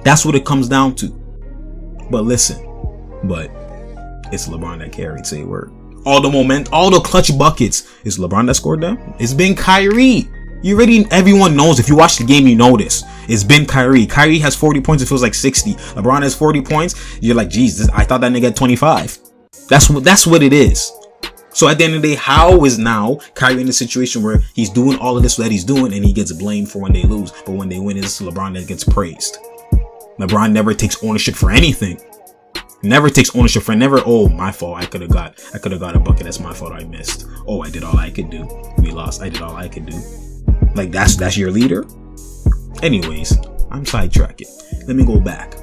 That's what it comes down to. But listen, it's LeBron that carried, say a word. All the clutch buckets, is LeBron that scored them? It's been Kyrie. Everyone knows. If you watch the game, you know this. It's been Kyrie. Kyrie has 40 points. It feels like 60. LeBron has 40 points. You're like, Jesus, I thought that nigga had 25. That's what it is. So at the end of the day, how is now Kyrie in a situation where he's doing all of this that he's doing and he gets blamed for when they lose, but when they win, it's LeBron that gets praised. LeBron never takes ownership for anything. Never takes ownership for oh, my fault. I could have got a bucket. That's my fault. I missed. Oh, I did all I could do. We lost. I did all I could do. Like that's your leader. Anyways, I'm sidetracking. Let me go back.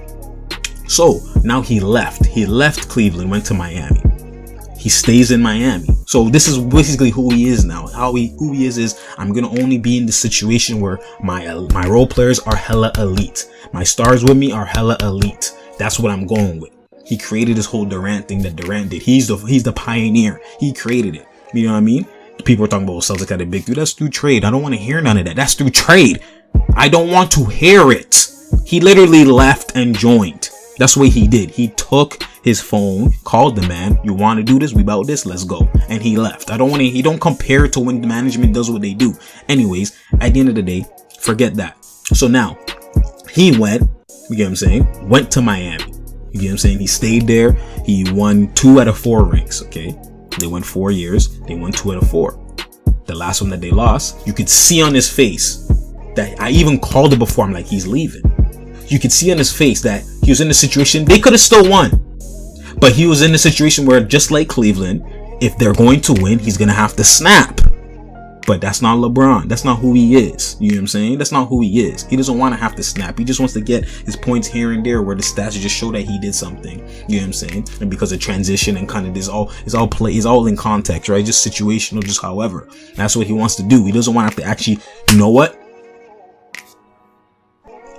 So now he left Cleveland, went to Miami. He stays in Miami. So this is basically who he is now. Who he is I'm gonna only be in the situation where my role players are hella elite. My stars with me are hella elite. That's what I'm going with. He created this whole Durant thing that Durant did. He's the pioneer. He created it. You know what I mean? People are talking about Celtics had a big three. That's through trade. I don't want to hear none of that. That's through trade. I don't want to hear it. He literally left and joined. That's what he did. He took his phone, called the man. You want to do this? We about this? Let's go. And he left. He don't compare it to when the management does what they do. Anyways, at the end of the day, forget that. So now he went, you get what I'm saying? Went to Miami. You get what I'm saying? He stayed there. He won 2 out of 4 rings. Okay. They went 4 years. They won 2 out of 4. The last one that they lost, you could see on his face that I even called it before. I'm like, he's leaving. You could see on his face that he was in a situation they could have still won, but he was in a situation where, just like Cleveland, if they're going to win, he's gonna have to snap. But that's not LeBron. That's not who he is. You know what I'm saying? That's not who he is. He doesn't want to have to snap. He just wants to get his points here and there where the stats just show that he did something. You know what I'm saying? And because of transition and kind of this it's all in context, right? Just situational, just however. That's what he wants to do. He doesn't want to have to actually, you know what?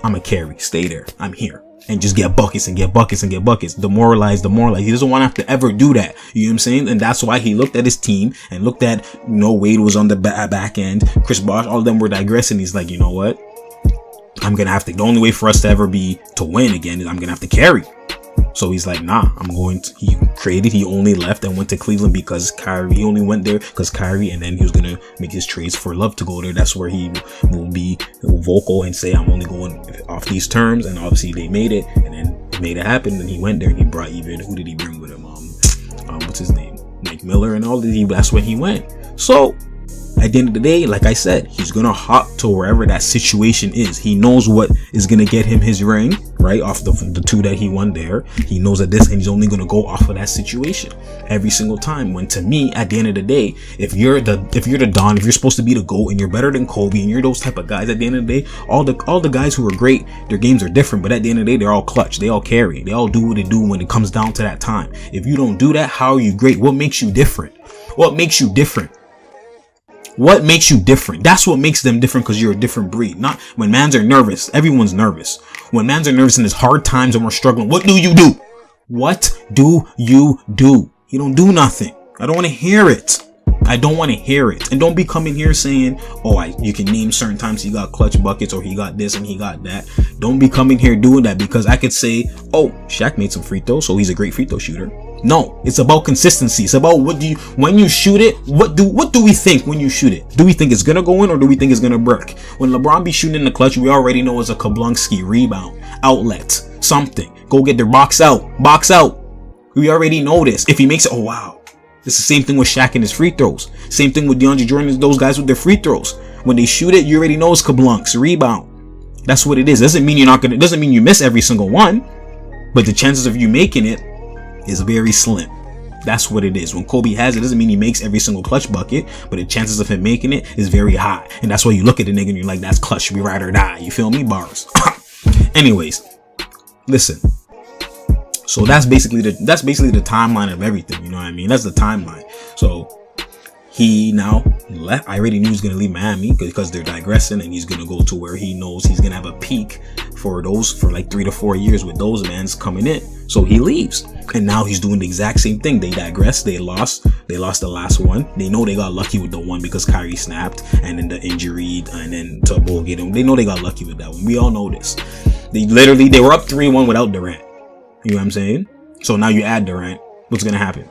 I'm a carry. Stay there. I'm here. And just get buckets and get buckets and get buckets. Demoralize. He doesn't want to have to ever do that. You know what I'm saying? And that's why he looked at his team and looked at, Wade was on the back end. Chris Bosh, all of them were digressing. He's like, you know what? I'm going to have to, the only way for us to ever be to win again is I'm going to have to carry. So he's like, nah, he only left and went to Cleveland because Kyrie. He only went there because Kyrie, and then he was going to make his trades for Love to go there. That's where he will be vocal and say, I'm only going off these terms. And obviously they made it, and then made it happen. And he went there and he brought who did he bring with him? What's his name? Mike Miller and all that. That's when he went. So at the end of the day, like I said, he's going to hop to wherever that situation is. He knows what is going to get him his ring, right? Off the 2 that he won there. He knows that and he's only going to go off of that situation every single time. When to me, at the end of the day, if you're the Don, if you're supposed to be the GOAT and you're better than Kobe and you're those type of guys, at the end of the day, all the guys who are great, their games are different, but at the end of the day, they're all clutch. They all carry. They all do what they do when it comes down to that time. If you don't do that, how are you great? What makes you different? What makes you different? What makes you different? That's what makes them different, because you're a different breed. Not when mans are nervous. Everyone's nervous. When mans are nervous in his hard times and we're struggling, what do you do? What do you do? You don't do nothing. I don't want to hear it. I don't want to hear it. And don't be coming here saying, you can name certain times he got clutch buckets or he got this and he got that. Don't be coming here doing that, because I could say, Shaq made some free throws, so he's a great free throw shooter. No, it's about consistency. It's about when you shoot it, what do we think when you shoot it? Do we think it's gonna go in, or do we think it's gonna break? When LeBron be shooting in the clutch, we already know it's a Kablunski rebound, outlet, something. Go get their box out. We already know this. If he makes it, wow. It's the same thing with Shaq and his free throws. Same thing with DeAndre Jordan, those guys with their free throws. When they shoot it, you already know it's Kablunks, rebound. That's what it is. Doesn't mean you miss every single one, but the chances of you making it is very slim. That's what it is. When Kobe has it, doesn't mean he makes every single clutch bucket, but the chances of him making it is very high. And that's why you look at the nigga and you're like, that's clutch, we ride or die. You feel me? Bars. Anyways, listen. So that's basically the timeline of everything. You know what I mean? That's the timeline. So he now left. I already knew he was going to leave Miami because they're digressing, and he's going to go to where he knows he's going to have a peak for like 3 to 4 years with those mans coming in. So he leaves. And now he's doing the exact same thing. They digress. They lost the last one. They know they got lucky with the one because Kyrie snapped and then the injury and then to bowl get him. They know they got lucky with that one. We all know this. They were up 3-1 without Durant. You know what I'm saying? So now you add Durant. What's going to happen?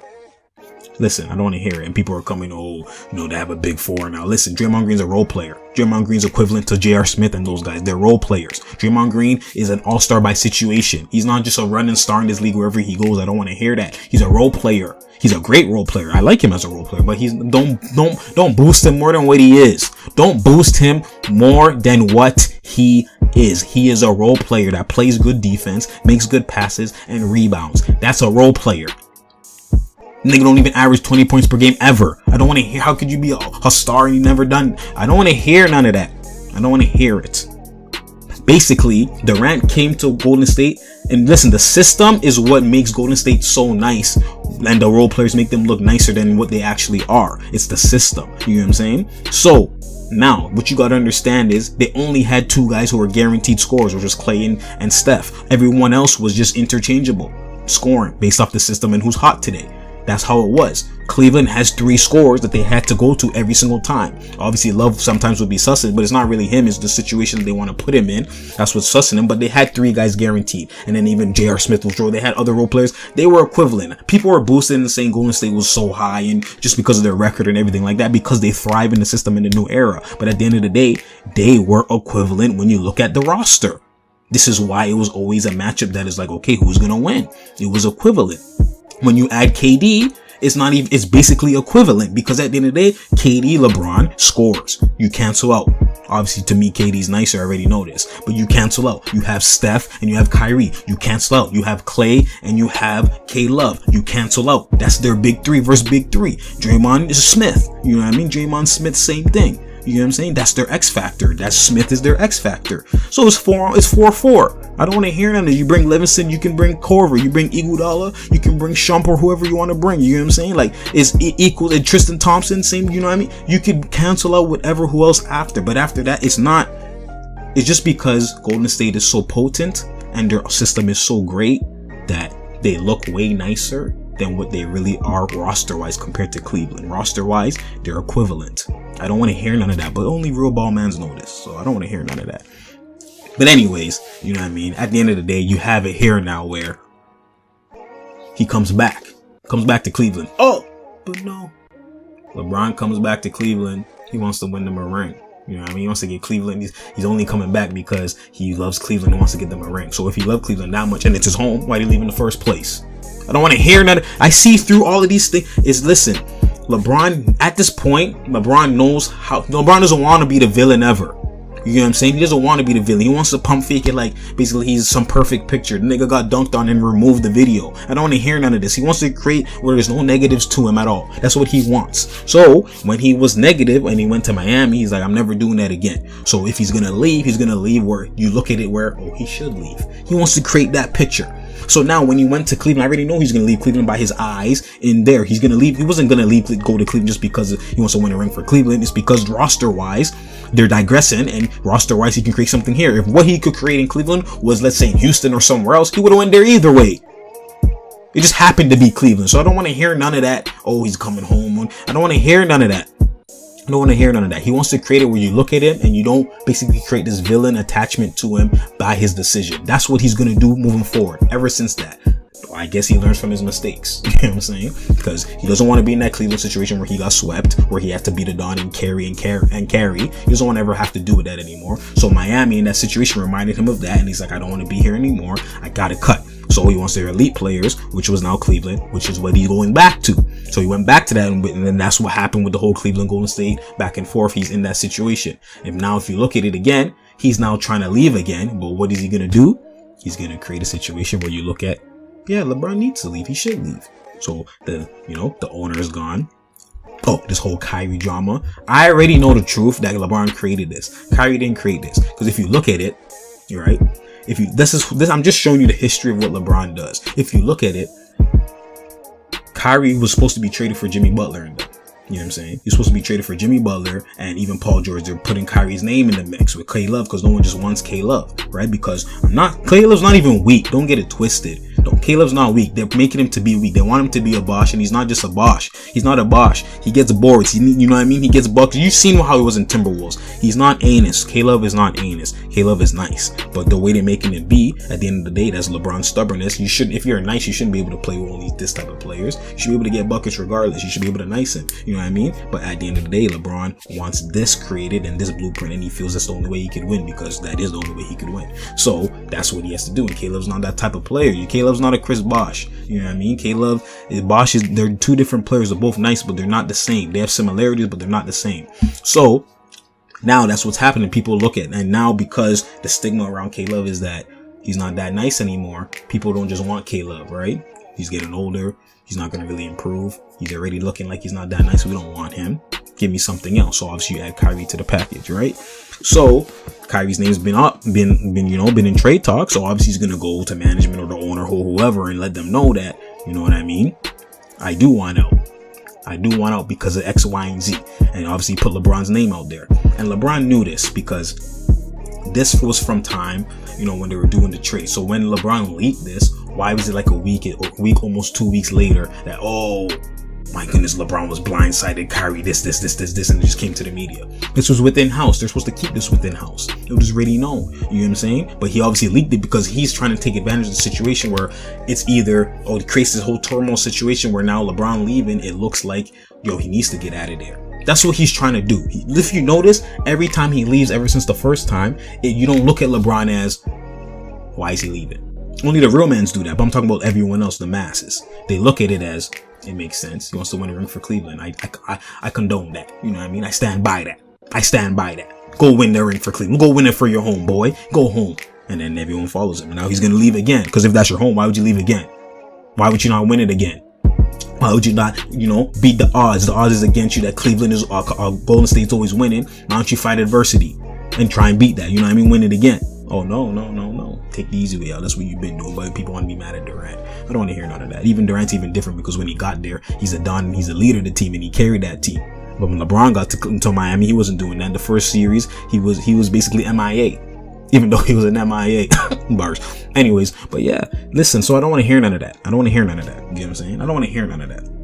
Listen, I don't want to hear it. And people are coming, they have a big four now. Listen, Draymond Green's a role player. Draymond Green's equivalent to J.R. Smith and those guys. They're role players. Draymond Green is an all-star by situation. He's not just a running star in this league wherever he goes. I don't want to hear that. He's a role player. He's a great role player. I like him as a role player, but don't boost him more than what he is. Don't boost him more than what he is. He is a role player that plays good defense, makes good passes, and rebounds. That's a role player. Nigga don't even average 20 points per game ever. I don't want to hear, how could you be a star and you never done? I don't want to hear none of that. I don't want to hear it. Basically, Durant came to Golden State, and listen, the system is what makes Golden State so nice, and the role players make them look nicer than what they actually are. It's the system. You know what I'm saying? So now, what you got to understand is they only had two guys who were guaranteed scorers, which was Clay and Steph. Everyone else was just interchangeable, scoring based off the system and who's hot today. That's how it was. Cleveland has 3 scores that they had to go to every single time. Obviously, Love sometimes would be sussing, but it's not really him. It's the situation they want to put him in. That's what's sussing him. But they had 3 guys guaranteed. And then even J.R. Smith was role. They had other role players. They were equivalent. People were boosting and saying Golden State was so high and just because of their record and everything like that, because they thrive in the system in the new era. But at the end of the day, they were equivalent when you look at the roster. This is why it was always a matchup that is like, okay, who's going to win? It was equivalent. When you add KD, it's basically equivalent because at the end of the day, KD, LeBron scores. You cancel out. Obviously, to me, KD's nicer. I already know this, but you cancel out. You have Steph and you have Kyrie. You cancel out. You have Clay and you have K-Love. You cancel out. That's their big 3 versus big 3. Draymond is Smith. You know what I mean? Draymond Smith, same thing. You know what I'm saying? That's their X factor. That Smith is their X factor. So it's 4-4. I don't want to hear none of it. You bring Livingston, you can bring Corver, you bring Iguodala, you can bring Shump or whoever you want to bring. You know what I'm saying? Like it's equal. And Tristan Thompson, same. You know what I mean? You could cancel out whatever who else after, but after that, it's not. It's just because Golden State is so potent and their system is so great that they look way nicer than what they really are roster-wise compared to Cleveland. Roster-wise, they're equivalent. I don't want to hear none of that, but only real ball mans know this, so I don't want to hear none of that. But anyways, you know what I mean? At the end of the day, you have it here now where he comes back to Cleveland. Oh, but no. LeBron comes back to Cleveland. He wants to win them a ring. You know what I mean? He wants to get Cleveland. He's only coming back because he loves Cleveland and wants to get them a ring. So if he loved Cleveland that much and it's his home, why did he leave in the first place? I don't want to hear none. I see through all of these things. Listen, LeBron, at this point, LeBron doesn't want to be the villain ever. You know what I'm saying? He doesn't want to be the villain. He wants to pump fake it like basically he's some perfect picture. The nigga got dunked on and removed the video. I don't want to hear none of this. He wants to create where there's no negatives to him at all. That's what he wants. So when he was negative and he went to Miami, he's like, I'm never doing that again. So if he's going to leave, he's going to leave where you look at it where, oh, he should leave. He wants to create that picture. So now when he went to Cleveland, I already know he's going to leave Cleveland by his eyes in there. He's going to leave. He wasn't going to go to Cleveland just because he wants to win a ring for Cleveland. It's because roster-wise, they're digressing, and roster-wise, he can create something here. If what he could create in Cleveland was, let's say, in Houston or somewhere else, he would have went there either way. It just happened to be Cleveland. So I don't want to hear none of that. Oh, he's coming home. I don't want to hear none of that. I don't want to hear none of that. He wants to create it where you look at him and you don't basically create this villain attachment to him by his decision. That's what he's going to do moving forward. Ever since that, I guess he learns from his mistakes. You know what I'm saying? Because he doesn't want to be in that Cleveland situation where he got swept, where he had to be the Don and carry. He doesn't want to ever have to do with that anymore. So Miami in that situation reminded him of that, and he's like, I don't want to be here anymore. I got to cut. So he wants their elite players, which was now Cleveland, which is what he's going back to. So he went back to that, and then that's what happened with the whole Cleveland Golden State back and forth. He's in that situation. If you look at it again, he's now trying to leave again. But what is he going to do? He's going to create a situation where you look at, yeah, LeBron needs to leave. He should leave. So the owner is gone. Oh, this whole Kyrie drama. I already know the truth that LeBron created this. Kyrie didn't create this. Because if you look at it, you're right. I'm just showing you the history of what LeBron does. If you look at it, Kyrie was supposed to be traded for Jimmy Butler in that. You know what I'm saying? He's supposed to be traded for Jimmy Butler and even Paul George. They're putting Kyrie's name in the mix with K-Love because no one just wants K-Love, right? Because K-Love's not even weak. Don't get it twisted. No, Caleb's not weak. They're making him to be weak. They want him to be a Bosch, and he's not just a Bosch. He's not a Bosch. He gets boards. You know what I mean? He gets bucks. You've seen how he was in Timberwolves. He's not anus. Caleb is not anus. Caleb is nice. But the way they're making it be, at the end of the day, that's LeBron's stubbornness. You should, if you're nice, you shouldn't be able to play with only this type of players. You should be able to get buckets regardless. You should be able to nice him. You know what I mean? But at the end of the day, LeBron wants this created and this blueprint, and he feels that's the only way he could win, because that is the only way he could win. So that's what he has to do. And Caleb's not that type of player. Caleb's not a Chris Bosh. You know what I mean? Caleb, Bosh is, they're two different players. They're both nice, but they're not the same. They have similarities, but they're not the same. So now that's what's happening. People look at, and now because the stigma around Caleb is that he's not that nice anymore, people don't just want Caleb, right? He's getting older. He's not going to really improve. He's already looking like he's not that nice. We don't want him. Give me something else. So obviously you add Kyrie to the package, right? So Kyrie's name's been in trade talks. So obviously he's going to go to management or the owner or whoever and let them know that, you know what I mean? I do want out. I do want out because of X, Y, and Z. And obviously put LeBron's name out there. And LeBron knew this because this was from time, when they were doing the trade. So when LeBron leaked this, why was it like a week, almost 2 weeks later that, oh my goodness, LeBron was blindsided, Kyrie, this, and it just came to the media. This was within house. They're supposed to keep this within house. It was already known. You know what I'm saying? But he obviously leaked it because he's trying to take advantage of the situation where it's either, it creates this whole turmoil situation where now LeBron leaving, it looks like, he needs to get out of there. That's what he's trying to do. If you notice, every time he leaves, ever since the first time, you don't look at LeBron as, why is he leaving? Only the real mans do that, but I'm talking about everyone else, the masses. They look at it as, it makes sense. He wants to win a ring for Cleveland. I condone that. You know what I mean? I stand by that. Go win the ring for Cleveland. Go win it for your home, boy. Go home. And then everyone follows him. And now he's going to leave again. Because if that's your home, why would you leave again? Why would you not win it again? Why would you not, beat the odds? The odds is against you that Cleveland is, Golden State's always winning. Why don't you fight adversity and try and beat that? You know what I mean? Win it again. Oh, no. Take the easy way out. That's what you've been doing. But people want to be mad at Durant. I don't want to hear none of that. Even Durant's even different because when he got there, he's a don and he's a leader of the team and he carried that team. But when LeBron got to Miami, he wasn't doing that. In the first series, he was basically MIA. Even though he was an MIA. Bars. Anyways, but yeah, listen, so I don't want to hear none of that. You know what I'm saying? I don't want to hear none of that.